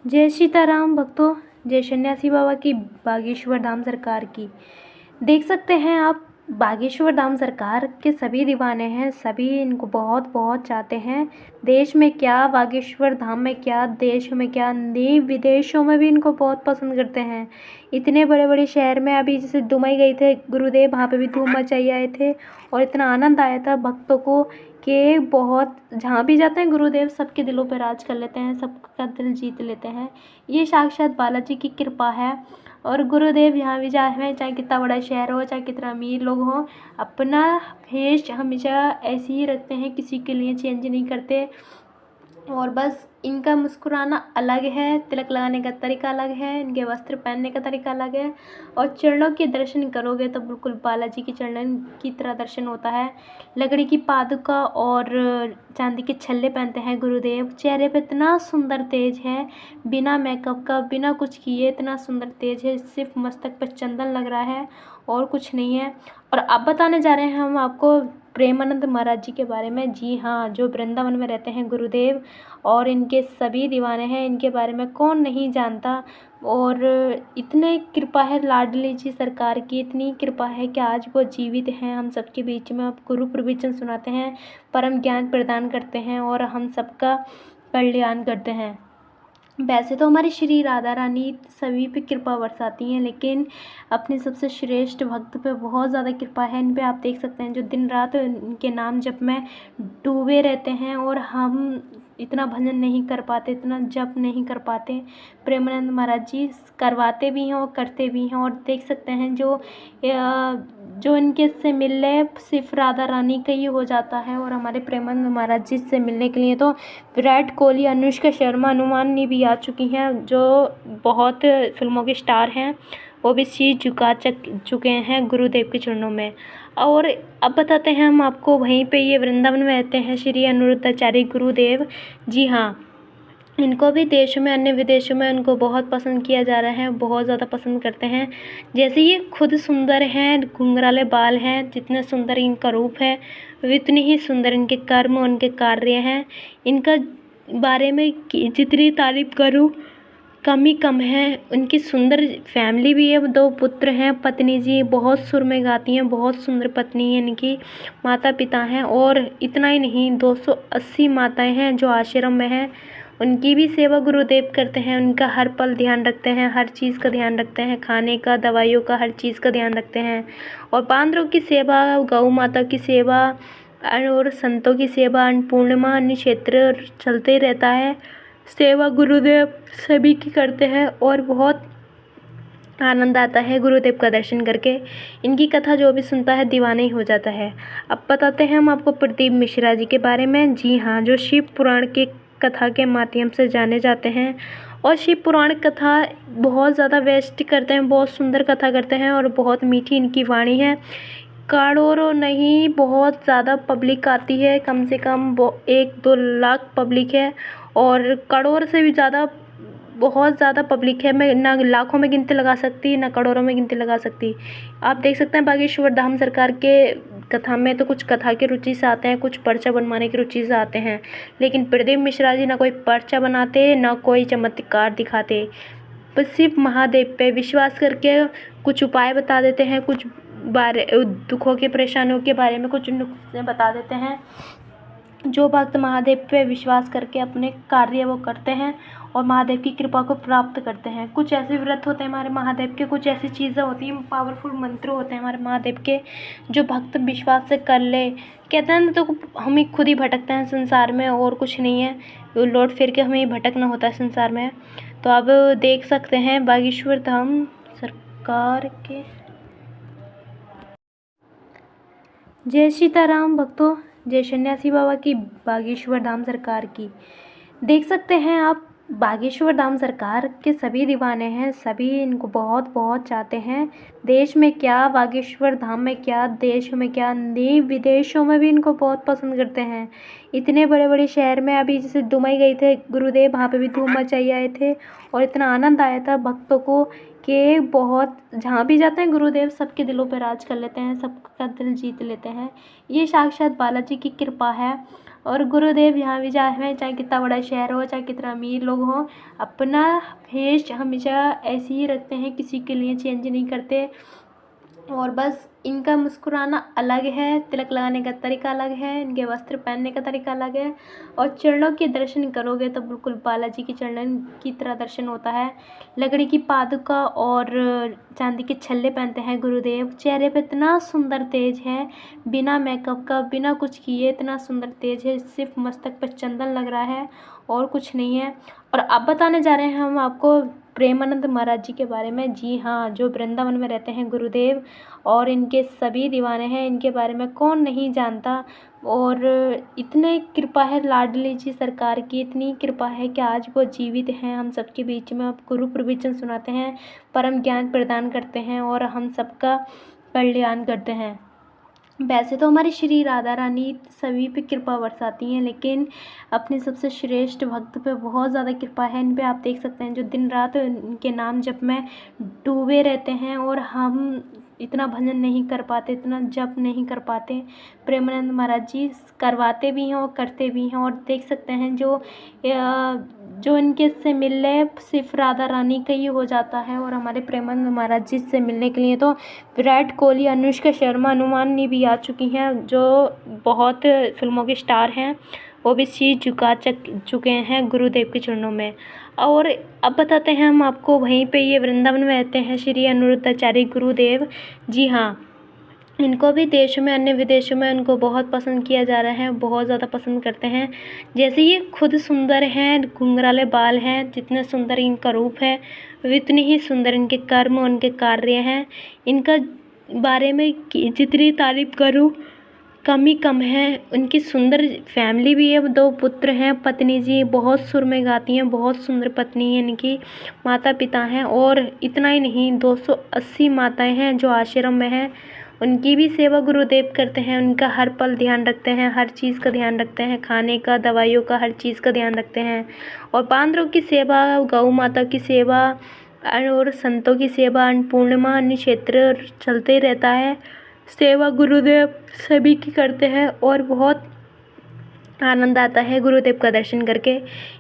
जय सीताराम भक्तों। जय सन्यासी बाबा की बागेश्वर धाम सरकार की। देख सकते हैं आप, बागेश्वर धाम सरकार के सभी दीवाने हैं, सभी इनको बहुत बहुत चाहते हैं। देश में क्या, बागेश्वर धाम में क्या, देश में क्या, नहीं विदेशों में भी इनको बहुत पसंद करते हैं। इतने बड़े बड़े शहर में अभी जैसे दुबई गए थे गुरुदेव, वहाँ पे भी धूम मचाई आए थे और इतना आनंद आया था भक्तों को कि बहुत, जहाँ भी जाते हैं गुरुदेव सबके दिलों पर राज कर लेते हैं, सबका दिल जीत लेते हैं। ये साक्षात बालाजी की कृपा है। और गुरुदेव यहाँ भी जाए, चाहे कितना बड़ा शहर हो, चाहे कितना अमीर लोग हों, अपना भेष हमेशा ऐसे ही रखते हैं, किसी के लिए चेंज नहीं करते। और बस इनका मुस्कुराना अलग है, तिलक लगाने का तरीका अलग है, इनके वस्त्र पहनने का तरीका अलग है। और चरणों के दर्शन करोगे तो बिल्कुल बालाजी के चरणों की तरह दर्शन होता है। लकड़ी की पादुका और चांदी के छल्ले पहनते हैं गुरुदेव। चेहरे पे इतना सुंदर तेज है, बिना मेकअप का, बिना कुछ किए इतना सुंदर तेज है। सिर्फ मस्तक पर चंदन लग रहा है और कुछ नहीं है। और अब बताने जा रहे हैं हम आपको प्रेमानंद महाराज जी के बारे में। जी हाँ, जो वृंदावन में रहते हैं गुरुदेव और इनके सभी दीवाने हैं, इनके बारे में कौन नहीं जानता। और इतने कृपा है लाडली जी सरकार की, इतनी कृपा है कि आज वो जीवित हैं, हम सबके बीच में अब गुरु प्रवचन सुनाते हैं, परम ज्ञान प्रदान करते हैं और हम सबका कल्याण करते हैं। वैसे तो हमारी श्री राधा रानी सभी पे कृपा बरसाती हैं, लेकिन अपने सबसे श्रेष्ठ भक्त पे बहुत ज़्यादा कृपा है। इन पे आप देख सकते हैं जो दिन रात इनके नाम जप में डूबे रहते हैं, और हम इतना भजन नहीं कर पाते, इतना जप नहीं कर पाते। प्रेमानंद महाराज जी करवाते भी हैं और करते भी हैं। और देख सकते हैं जो इनके से मिलने सिर्फ राधा रानी का ही हो जाता है। और हमारे प्रेमानंद महाराज जी से मिलने के लिए तो विराट कोहली, अनुष्का शर्मा, अनुमानी भी आ चुकी हैं, जो बहुत फिल्मों के स्टार हैं। वो भी शीश झुका चुके हैं गुरुदेव के चरणों में। और अब बताते हैं हम आपको, वहीं पे ये वृंदावन में रहते हैं श्री अनिरुद्धाचार्य गुरुदेव। जी हाँ, इनको भी देशों में, अन्य विदेशों में उनको बहुत पसंद किया जा रहा है, बहुत ज़्यादा पसंद करते हैं। जैसे ये खुद सुंदर हैं, घुंघराले बाल हैं, जितने सुंदर इनका रूप है उतनी ही सुंदर इनके कर्म, उनके कार्य हैं। इनका बारे में जितनी तारीफ करूँ कम ही कम है। उनकी सुंदर फैमिली भी है, 2 पुत्र हैं, पत्नी जी बहुत सुर में गाती हैं, बहुत सुंदर पत्नी है इनकी, माता पिता हैं। और इतना ही नहीं, 280 माताएं हैं जो आश्रम में हैं, उनकी भी सेवा गुरुदेव करते हैं। उनका हर पल ध्यान रखते हैं, हर चीज़ का ध्यान रखते हैं, खाने का, दवाइयों का, हर चीज़ का ध्यान रखते हैं। और बांदरों की सेवा, गौ माता की सेवा और संतों की सेवा, अन्नपूर्णिमा, अन्य क्षेत्र चलते ही रहता है। सेवा गुरुदेव सभी की करते हैं और बहुत आनंद आता है गुरुदेव का दर्शन करके। इनकी कथा जो भी सुनता है दीवाना ही हो जाता है। अब बताते हैं हम आपको प्रदीप मिश्रा जी के बारे में। जी हाँ, जो शिव पुराण की कथा के माध्यम से जाने जाते हैं और शिव पुराण कथा बहुत ज़्यादा बेस्ट करते हैं, बहुत सुंदर कथा करते हैं और बहुत मीठी इनकी वाणी है। करोड़ों नहीं, बहुत ज़्यादा पब्लिक आती है, कम से कम 1-2 लाख पब्लिक है। और करोड़ से भी ज़्यादा, बहुत ज़्यादा पब्लिक है। मैं ना लाखों में गिनती लगा सकती, ना करोड़ों में गिनती लगा सकती। आप देख सकते हैं बागेश्वर धाम सरकार के कथा में तो कुछ कथा की रुचि से आते हैं, कुछ पर्चा बनवाने की रुचि से आते हैं। लेकिन प्रदीप मिश्रा जी ना कोई पर्चा बनाते, ना कोई चमत्कार दिखाते, बस सिर्फ महादेव पे विश्वास करके कुछ उपाय बता देते हैं, कुछ बारे दुखों की परेशानियों के बारे में कुछ नुस्खे बता देते हैं। जो भक्त महादेव पे विश्वास करके अपने कार्य वो करते हैं और महादेव की कृपा को प्राप्त करते हैं। कुछ ऐसे व्रत होते हैं हमारे महादेव के, कुछ ऐसी चीज़ें होती हैं, पावरफुल मंत्र होते हैं हमारे महादेव के, जो भक्त विश्वास से कर ले, कहते हैं ना, तो हम ही खुद ही भटकते हैं संसार में और कुछ नहीं है, लौट फिर के हमें ही भटकना होता है संसार में। तो अब देख सकते हैं बागेश्वर धाम सरकार के। जय सीताराम भक्तों। जय सन्यासी बाबा की बागेश्वर धाम सरकार की। देख सकते हैं आप, बागेश्वर धाम सरकार के सभी दीवाने हैं, सभी इनको बहुत बहुत चाहते हैं। देश में क्या, बागेश्वर धाम में क्या, देश में क्या, नहीं विदेशों में भी इनको बहुत पसंद करते हैं। इतने बड़े बड़े शहर में अभी जैसे दुबई गए थे गुरुदेव, वहाँ पे भी धूम मचाई आए थे और इतना आनंद आया था भक्तों को कि बहुत, जहाँ भी जाते हैं गुरुदेव सबके दिलों पर राज कर लेते हैं, सबका दिल जीत लेते हैं। ये साक्षात बालाजी की कृपा है। और गुरुदेव जहाँ भी जाए, चाहे कितना बड़ा शहर हो, चाहे कितना अमीर लोग हों, अपना फेस हमेशा ऐसे ही रखते हैं, किसी के लिए चेंज नहीं करते। और बस इनका मुस्कुराना अलग है, तिलक लगाने का तरीका अलग है, इनके वस्त्र पहनने का तरीका अलग है। और चरणों के दर्शन करोगे तो बिल्कुल बालाजी के चरणों की तरह दर्शन होता है। लकड़ी की पादुका और चांदी के छल्ले पहनते हैं गुरुदेव। चेहरे पे इतना सुंदर तेज है, बिना मेकअप का, बिना कुछ किए इतना सुंदर तेज है, सिर्फ मस्तक पर चंदन लग रहा है और कुछ नहीं है। और अब बताने जा रहे हैं हम आपको प्रेमानंद महाराज जी के बारे में। जी हाँ, जो वृंदावन में रहते हैं गुरुदेव, और इनके सभी दीवाने हैं, इनके बारे में कौन नहीं जानता। और इतने कृपा है लाडली जी सरकार की, इतनी कृपा है कि आज वो जीवित हैं, हम सबके बीच में अब गुरु प्रवचन सुनाते हैं, परम ज्ञान प्रदान करते हैं और हम सबका कल्याण करते हैं। वैसे तो हमारी श्री राधा रानी सभी पे कृपा बरसाती हैं, लेकिन अपने सबसे श्रेष्ठ भक्त पे बहुत ज़्यादा कृपा है। इन पे आप देख सकते हैं, जो दिन रात इनके नाम जप में डूबे रहते हैं, और हम इतना भजन नहीं कर पाते, इतना जप नहीं कर पाते। प्रेमानंद महाराज जी करवाते भी हैं और करते भी हैं। और देख सकते हैं, जो इनके से मिलने सिर्फ राधा रानी का ही हो जाता है। और हमारे प्रेमानंद महाराज जी से मिलने के लिए तो विराट कोहली, अनुष्का शर्मा, अनुमानी भी आ चुकी हैं, जो बहुत फिल्मों के स्टार हैं, वो भी शीश झुका चुके हैं गुरुदेव के चरणों में। और अब बताते हैं हम आपको, वहीं पे ये वृंदावन में रहते हैं श्री अनिरुद्धाचार्य गुरुदेव। जी हाँ, इनको भी देशों में, अन्य विदेशों में उनको बहुत पसंद किया जा रहा है, बहुत ज़्यादा पसंद करते हैं। जैसे ये खुद सुंदर हैं, घुंघराले बाल हैं, जितने सुंदर इनका रूप है उतनी ही सुंदर इनके कर्म, उनके कार्य हैं। इनका बारे में जितनी तारीफ करूँ कम ही कम है। उनकी सुंदर फैमिली भी है, 2 पुत्र हैं, पत्नी जी बहुत सुर में गाती हैं, बहुत सुंदर पत्नी है इनकी, माता पिता हैं। और इतना ही नहीं, 280 माताएं हैं जो आश्रम में हैं, उनकी भी सेवा गुरुदेव करते हैं, उनका हर पल ध्यान रखते हैं, हर चीज़ का ध्यान रखते हैं, खाने का, दवाइयों का, हर चीज़ का ध्यान रखते हैं। और बांदरों की सेवा, गौ माता की सेवा और संतों की सेवा, अन्नपूर्णिमा, अन्य क्षेत्र चलते ही रहता है। सेवा गुरुदेव सभी की करते हैं और बहुत आनंद आता है गुरुदेव का दर्शन करके।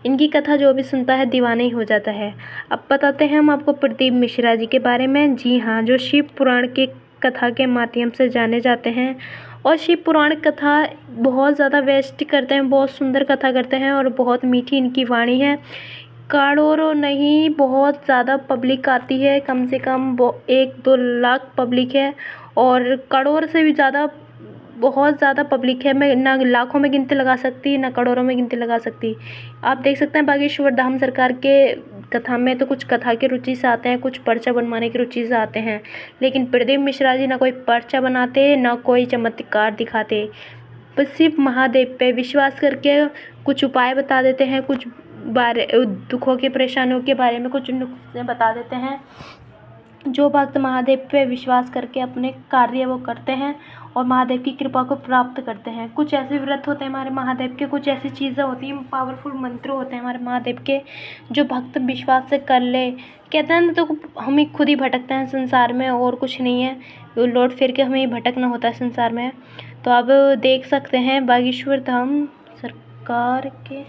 इनकी कथा जो भी सुनता है दीवाना ही हो जाता है। अब बताते हैं हम आपको प्रदीप मिश्रा जी के बारे में। जी हाँ, जो शिव पुराण के कथा के माध्यम से जाने जाते हैं, और शिव पुराण कथा बहुत ज़्यादा बेस्ट करते हैं, बहुत सुंदर कथा करते हैं और बहुत मीठी इनकी वाणी है। करोड़ों नहीं, बहुत ज़्यादा पब्लिक आती है, कम से कम 1-2 लाख पब्लिक है, और करोड़ से भी ज़्यादा, बहुत ज़्यादा पब्लिक है। मैं ना लाखों में गिनती लगा सकती, ना करोड़ों में गिनती लगा सकती। आप देख सकते हैं बागेश्वर धाम सरकार के कथा में तो कुछ कथा की रुचि से आते हैं, कुछ पर्चा बनवाने की रुचि से आते हैं, लेकिन प्रदीप मिश्रा जी ना कोई पर्चा बनाते, ना कोई चमत्कार दिखाते, बस सिर्फ महादेव पे विश्वास करके कुछ उपाय बता देते हैं, कुछ दुखों की परेशानियों के बारे में कुछ नुस्खे बता देते हैं। जो भक्त महादेव पे विश्वास करके अपने कार्य वो करते हैं और महादेव की कृपा को प्राप्त करते हैं। कुछ ऐसे व्रत होते हैं हमारे महादेव के, कुछ ऐसी चीज़ें होती हैं, पावरफुल मंत्र होते हैं हमारे महादेव के, जो भक्त विश्वास से कर ले, कहते हैं ना, तो हम ही खुद ही भटकते हैं संसार में, और कुछ नहीं है, लौट फिर के हमें ही भटकना होता है संसार में। तो अब देख सकते हैं बागेश्वर धाम सरकार के